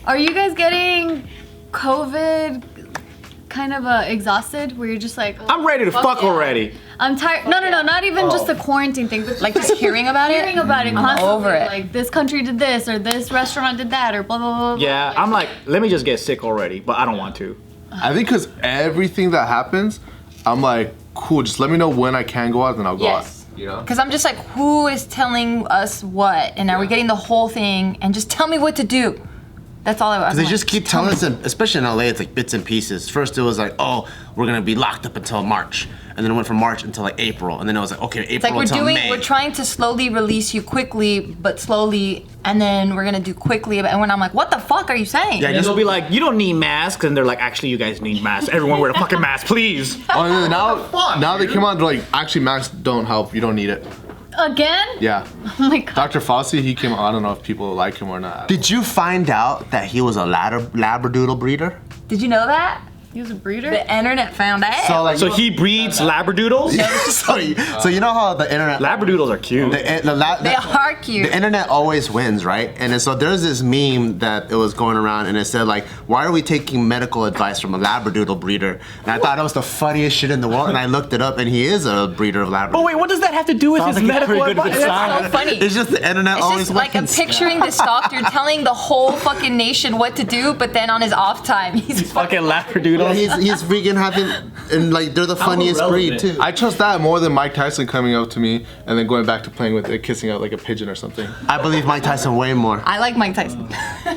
Are you guys getting COVID kind of exhausted where you're just like, oh, I'm ready to fuck already. I'm tired. No, not even just the quarantine thing, but Like just hearing about it? hearing about it I'm constantly. over it. Like this country did this or this restaurant did that or blah blah blah. blah. Yeah, I'm like, let me just get sick already, but I don't want to. I think because everything that happens, I'm like, cool, just let me know when I can go out, then I'll go out. You know? Because I'm just like, who is telling us what? And are we getting the whole thing? And just tell me what to do. That's all I want. They just keep telling us, especially in LA, it's like bits and pieces. First it was like, oh, we're gonna be locked up until March. And then it went from March until like April. And then it was like, okay, April It's like until May. we're trying to slowly release you quickly, but slowly, and then we're gonna do quickly. And when I'm like, what the fuck are you saying? Yeah, And they'll be like, you don't need masks, and they're like, actually, you guys need masks. Everyone wear a fucking mask, please. Oh, and then now they came out, they're like, actually masks don't help, you don't need it. Again? Yeah. Oh my god. Dr. Fauci, he came out, I don't know if people like him or not. Did you find out that he was a Labradoodle breeder? Did you know that? He was a breeder? The internet found out. So he breeds Labradoodles? so you know how the internet... Labradoodles are cute. They are cute. The internet always wins, right? And then, so there's this meme that it was going around and it said like, why are we taking medical advice from a Labradoodle breeder? And I thought it was the funniest shit in the world, and I looked it up and he is a breeder of Labradoodles. But wait, what does that have to do with his medical advice? That's so funny. It's just the internet It's always just like I'm wins. picturing this doctor telling the whole fucking nation what to do, but then on his off time, he's Fucking Labradoodles. He's freaking having, and like they're the funniest breed too. I trust that more than Mike Tyson coming up to me and then going back to playing with it, kissing out like a pigeon or something. I believe Mike Tyson way more. I like Mike Tyson.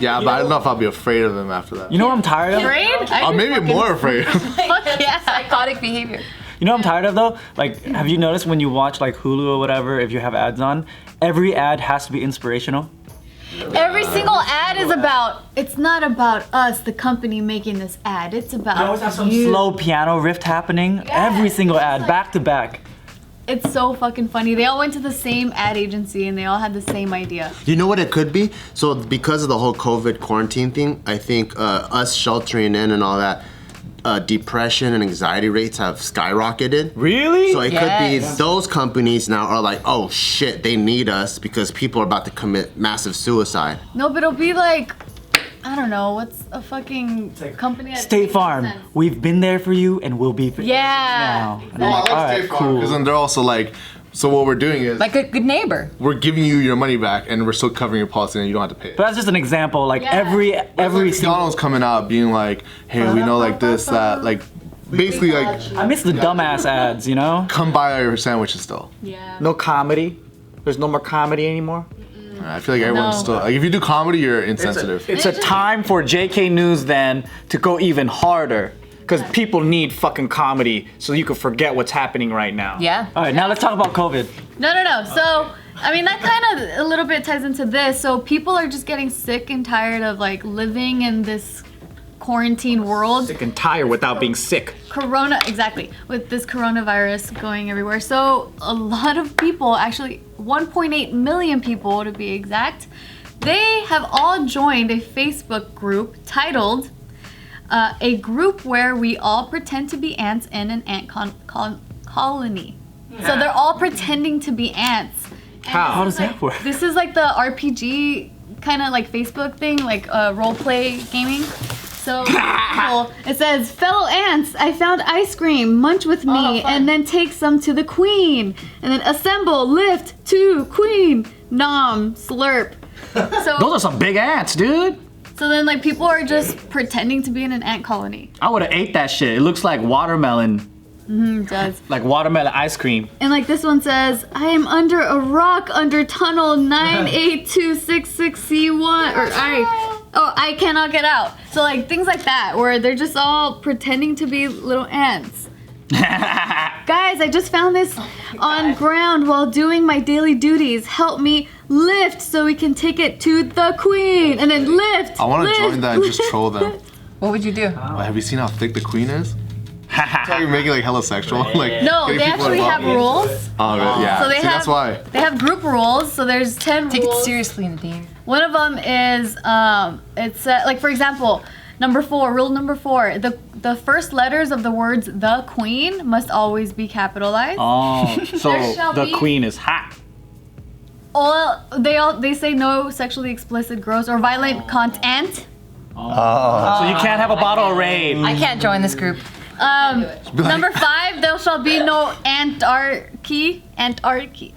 Yeah, but I don't know if I'll be afraid of him after that. You know what I'm tired of? Afraid? Maybe more afraid. Fuck yeah. Psychotic behavior. You know what I'm tired of though? Like, have you noticed when you watch like Hulu or whatever, if you have ads on, every ad has to be inspirational? Every single ad is about, it's not about us, the company making this ad. It's about They always have some you. slow piano riff happening. Every single ad, back to back. It's so fucking funny. They all went to the same ad agency and they all had the same idea. You know what it could be? So because of the whole COVID quarantine thing, I think us sheltering in and all that, depression and anxiety rates have skyrocketed. Really? So it could be those companies now are like, oh shit, they need us because people are about to commit massive suicide. No, but it'll be like, I don't know, what's a fucking company that State makes Farm, sense? we've been there for you and we'll be for you Yeah. now. And I'm like, all right, cool. Because then they're also like, so what we're doing is Like a good neighbor. we're giving you your money back and we're still covering your policy and you don't have to pay it. But that's just an example. Like Yeah. every single. McDonald's coming out being like, hey, we know like this, that, like basically like I miss the dumbass ads, you know? come buy your sandwiches still. Yeah. No comedy? There's no more comedy anymore? I feel like everyone's No. still like if you do comedy, you're insensitive. It's a time for JK News then to go even harder. Because people need fucking comedy so you can forget what's happening right now. Yeah. All right, now let's talk about COVID. No. So, I mean, that kind of a little bit ties into this. So people are just getting sick and tired of like living in this quarantine world. Sick and tired without being sick. Exactly, with this coronavirus going everywhere. So a lot of people, actually 1.8 million people to be exact, they have all joined a Facebook group titled a group where we all pretend to be ants in an ant colony. So they're all pretending to be ants. And How this does is that work? This is like the RPG kind of like Facebook thing, like roleplay gaming. So it says, fellow ants, I found ice cream, munch with me, and then take some to the queen. And then assemble, lift, to queen, nom, slurp. So, Those are some big ants, dude. so then like people are just pretending to be in an ant colony. I would have ate that shit. It looks like watermelon. It does. Like watermelon ice cream. And like this one says, I am under a rock under tunnel 98266C1 or I cannot get out. So like things like that where they're just all pretending to be little ants. Guys, I just found this on ground while doing my daily duties. Help me lift so we can take it to the queen. And then lift. I want to lift, join that and just lift. troll them. What would you do? Have you seen how thick the queen is? It's like you're making like hella sexual. Like No, getting they people actually have involved. rules. Oh, really? Yeah. So they See, have, that's why. They have group rules. So there's 10 Take it rules. seriously, Nadeem. One of them is it's like for example, rule number 4, the first letters of the words the queen must always be capitalized. Oh, so There shall the be- queen is hot. They say no sexually explicit, gross, or violent content. So you can't have a bottle of Raid. I can't join this group. Number 5, there shall be no anarchy. Anarchy.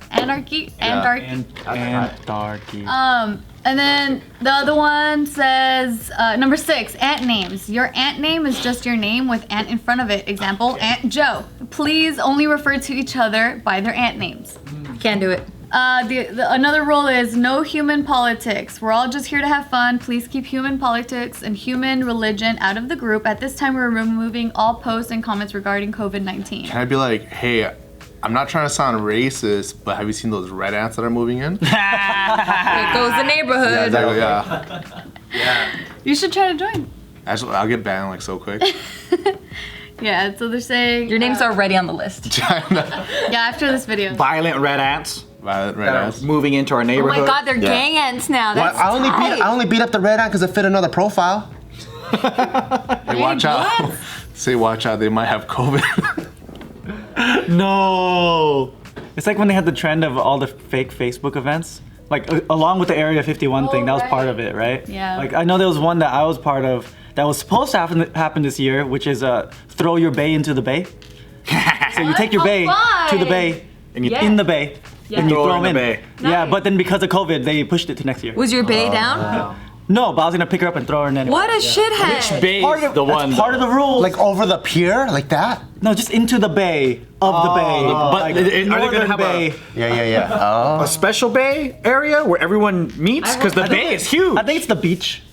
And then the other one says, number 6, ant names. Your ant name is just your name with ant in front of it. Example, Aunt Joe. Please only refer to each other by their ant names. Can't do it. Another rule is no human politics. We're all just here to have fun. Please keep human politics and human religion out of the group. At this time, we're removing all posts and comments regarding COVID-19. Can I be like, hey, I'm not trying to sound racist, but have you seen those red ants that are moving in? Here goes the neighborhood. Yeah. You should try to join. Actually, I'll get banned like so quick. Yeah, so they're saying... Your name's already on the list. Yeah, after this video. Violent red ants. Red that are ants. moving into our Oh neighborhood. my god, they're gang ants now. Well, That's I only beat up the red ant because it fit another profile. Hey, watch out. Say watch out, they might have COVID. No. It's like when they had the trend of all the fake Facebook events. Like along with the Area 51 thing, that was part of it, right? Yeah. Like I know there was one that I was part of that was supposed to happen this year, which is throw your bay into the bay. So you take your bay to the bay, And you in the bay, and you Throw it throw in them the in. bay. Yeah, but then because of COVID, they pushed it to next year. Was your bay down? No, but I was gonna pick her up and throw her in anyway. What a shithead. Bay Part is of, the one. that's part of the rules. Like over the pier, like that. No, just into the bay of the bay. But Like, are they gonna northern have bay. Yeah. Oh. a special bay area where everyone meets? Because the bay is huge. I think it's the beach.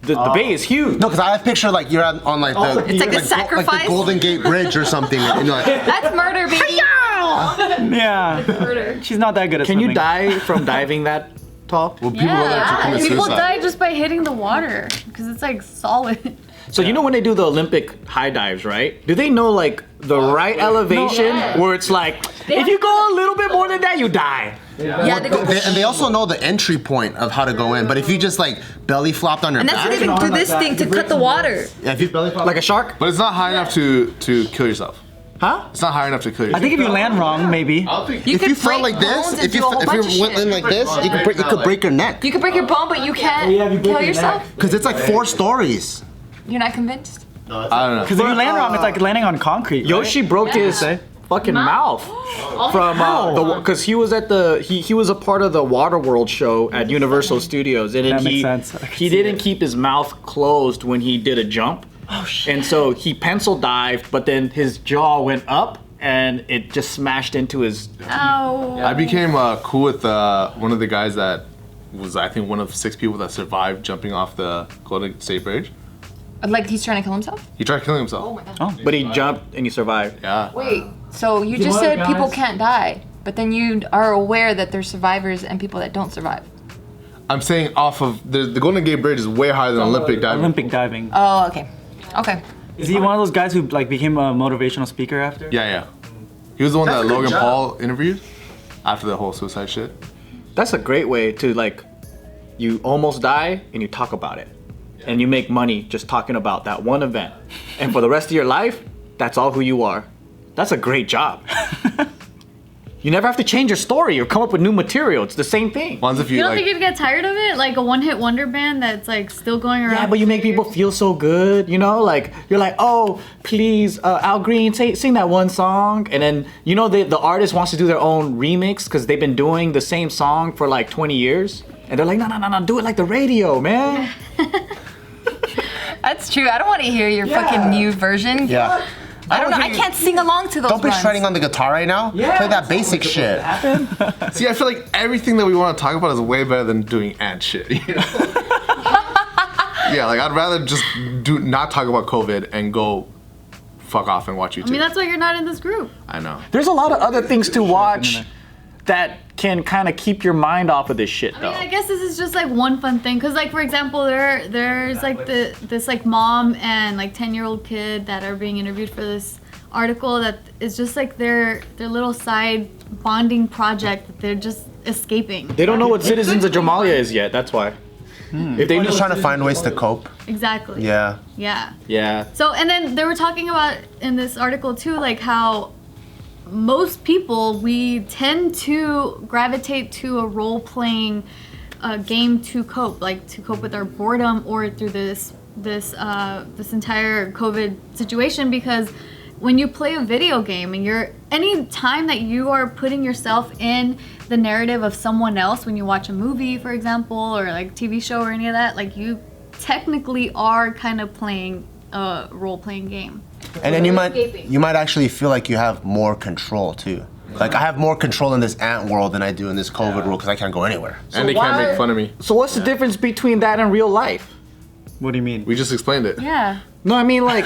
The bay is huge. No, because I picture like you're on like the It's like a like sacrifice. the Golden Gate Bridge or something. And you're like, That's murder, baby. Yeah. Murder. She's not that good at Can you swimming. die from diving that tall? Well, people go there to commit People suicide. die just by hitting the water because it's like solid. So you know when they do the Olympic high dives, right? Do they know like the right elevation where it's like if you go a little bit more than that, you die? Yeah, they go. and they also know the entry point of how to go in. But if you just like belly flopped on your And that's back, what they even do this thing to cut the water. yeah, if you belly flop Like a shark? But it's not high enough to kill yourself. Huh? It's not high enough to kill I yourself. think if you land wrong, maybe. if you fell like this, if you went in like this, you could break your neck. You could break your bone, but you can't kill yourself. Because it's like 4 stories. You're not convinced? I don't know. Because if you land wrong, it's like landing on concrete. Yoshi broke his fucking mouth from because he was at he was a part of the Waterworld show at Universal Studios, and then That makes sense. I can he see didn't it. keep his mouth closed when he did a jump. Oh shit! And so he pencil dived, but then his jaw went up and it just smashed into his. Ow. I became cool with one of the guys that was, I think, one of 6 people that survived jumping off the Golden State Bridge. Like he's trying to kill himself? He tried killing himself. Oh my god. But he jumped and he survived. Yeah. Wait, so you just what, said people guys? can't die, but then you are aware that there's survivors and people that don't survive. I'm saying off of the Golden Gate Bridge is way higher than Olympic diving. Olympic diving. Oh, okay. Okay. Is he one of those guys who like became a motivational speaker after? Yeah. He was the one that Logan Paul interviewed after the whole suicide shit. That's a great way to like, you almost die and you talk about it. And you make money just talking about that one event. And for the rest of your life, that's all who you are. That's a great job. You never have to change your story or come up with new material. It's the same thing. Ones if You you don't like. think you'd get tired of it? Like a one-hit wonder band that's like still going around. Yeah, but you make people feel so good, you know? Like, you're like, oh, please, Al Green, sing that one song. And then, you know, the artist wants to do their own remix because they've been doing the same song for like 20 years. And they're like, no, do it like the radio, man. That's true. I don't want to hear your fucking new version. Yeah. I don't know. I can't sing along to those Don't be runs. shredding on the guitar right now. Play that basic shit. See, I feel like everything that we want to talk about is way better than doing ant shit. You know? Yeah, like I'd rather just not talk about COVID and go fuck off and watch YouTube. I mean, that's why you're not in this group. I know. There's a lot of other things to watch that can kind of keep your mind off of this shit, though. I guess this is just like one fun thing, cause like for example, there's like this like mom and like 10-year-old kid that are being interviewed for this article that is just like their little side bonding project that they're just escaping. They don't know what Citizens of Jamalia is yet, that's why. If they They're knew, just trying to find ways to cope. Exactly. Yeah. Yeah. yeah. So and then they were talking about in this article too, like how most people, we tend to gravitate to a role-playing a game to cope, like to cope with our boredom or through this entire COVID situation, because when you play a video game and any time that you are putting yourself in the narrative of someone else, when you watch a movie, for example, or like TV show or any of that, like you technically are kind of playing a role-playing game. And then you might actually feel like you have more control too. Like I have more control in this ant world than I do in this COVID world because I can't go anywhere. And they can't make fun of me. So what's the difference between that and real life? What do you mean? We just explained it. Yeah. No, I mean like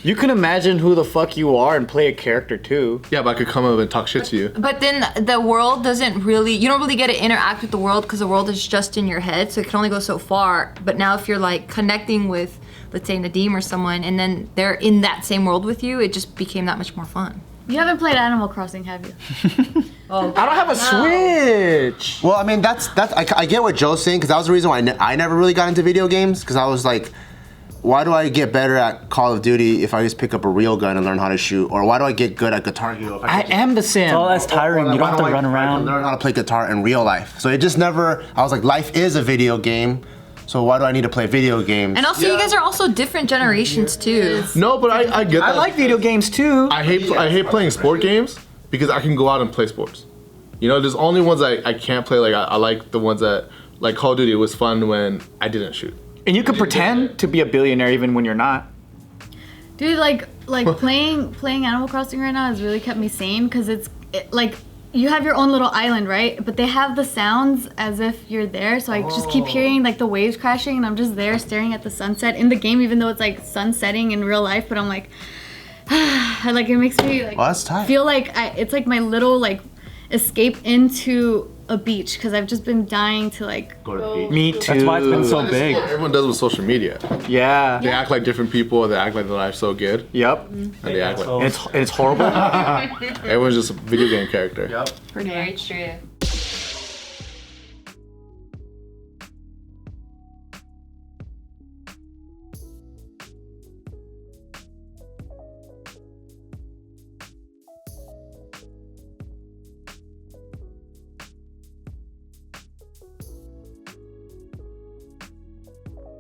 you can imagine who the fuck you are and play a character too. Yeah, but I could come up and talk shit to you. But then the world doesn't really, you don't really get to interact with the world because the world is just in your head, so it can only go so far. But now if you're like connecting with, let's say Nadeem or someone, and then they're in that same world with you, it just became that much more fun. You haven't played Animal Crossing, have you? I don't have a Switch. Well, I mean, I get what Joe's saying because that was the reason why I never really got into video games because I was like, why do I get better at Call of Duty if I just pick up a real gun and learn how to shoot? Or why do I get good at Guitar Hero? I am the Sim. It's all less tiring. You don't have to run around. Learn how to play guitar in real life. So it just never. I was like, life is a video game. So why do I need to play video games? And also, you guys are also different generations too. No, but I get that. I like video games too. I hate playing sport games because I can go out and play sports. You know, there's only ones I can't play. Like I like the ones that, like Call of Duty, it was fun when I didn't shoot. And you could pretend to be a billionaire even when you're not. Dude, like playing Animal Crossing right now has really kept me sane because like you have your own little island, right? But they have the sounds as if you're there, so I just keep hearing like the waves crashing, and I'm just there staring at the sunset in the game, even though it's like sun setting in real life. But I'm like, like it makes me like Well, that's tight. feel like it's like my little like escape into a beach because I've just been dying to like Go to the beach. Me too. That's why it's been so That's big. what everyone does with social media. Yeah. They act like different people. They act like their life's so good, Yep. and they act like So- And it's horrible. everyone's just a video game character. Very true.